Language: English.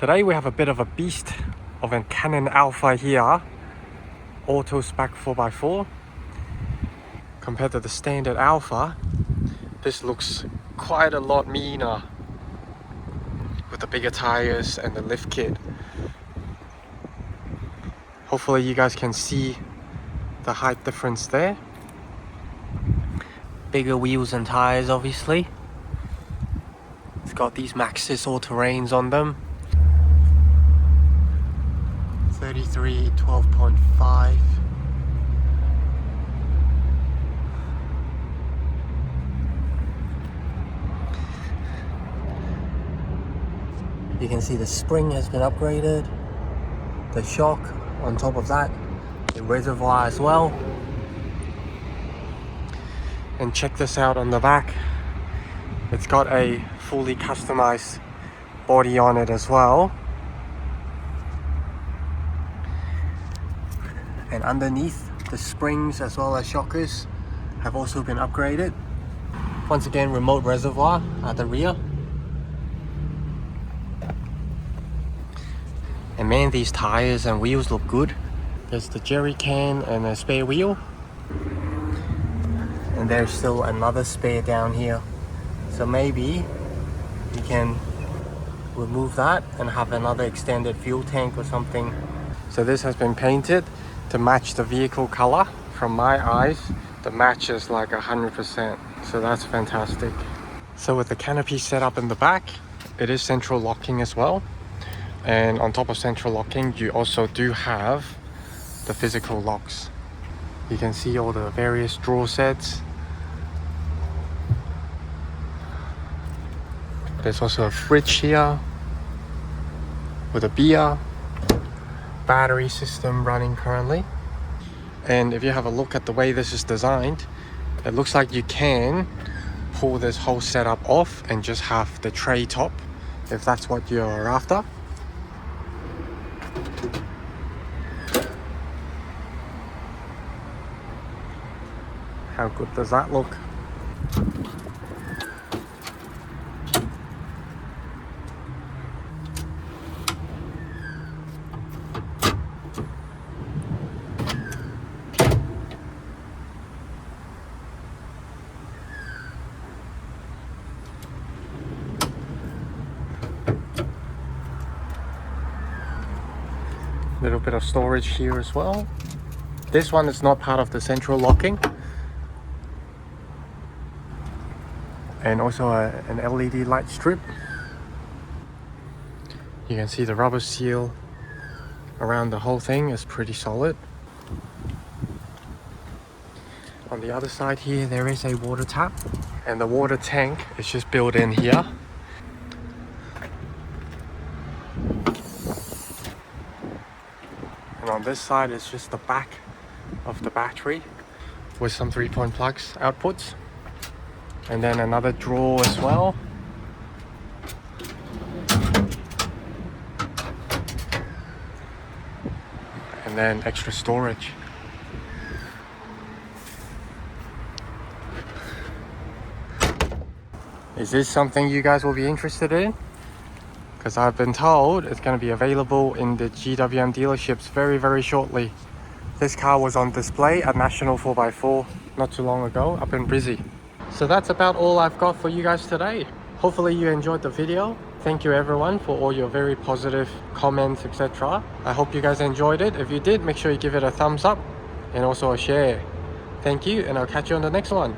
Today we have a bit of a beast of a Cannon Alpha here, auto spec 4x4. Compared to the standard Alpha, this looks quite a lot meaner with the bigger tires and the lift kit. Hopefully you guys can see the height difference there. Bigger wheels and tires obviously. It's got these Maxxis all-terrains on them. 33 12.5. You can see the spring has been upgraded, the shock on top of that, the reservoir as well. And check this out on the back. It's got a fully customized body on it as well. And underneath, the springs as well as shockers have also been upgraded. Once again, remote reservoir at the rear. And man, these tires and wheels look good. There's the jerry can and a spare wheel. And there's still another spare down here. So maybe you can remove that and have another extended fuel tank or something. So this has been painted to match the vehicle color. From my eyes, the match is like 100%. So that's fantastic. So with the canopy set up in the back, it is central locking as well. And on top of central locking, you also do have the physical locks. You can see all the various drawer sets. There's also a fridge here with a beer, battery system running currently. And if you have a look at the way this is designed, it looks like you can pull this whole setup off and just have the tray top if that's what you're after. How good does that look? Little bit of storage here as well. This one is not part of the central locking. And also an LED light strip. You can see the rubber seal around the whole thing is pretty solid. On the other side here, there is a water tap, and the water tank is just built in here. And on this side is just the back of the battery with some 3-point plugs outputs. And then another drawer as well. And then extra storage. Is this something you guys will be interested in? Because I've been told it's going to be available in the GWM dealerships very shortly. This car was on display at National 4x4 not too long ago up in Brizzy. So that's about all I've got for you guys today. Hopefully you enjoyed the video. Thank you everyone for all your very positive comments, etc. I hope you guys enjoyed it. If you did, make sure you give it a thumbs up and also a share. Thank you, and I'll catch you on the next one.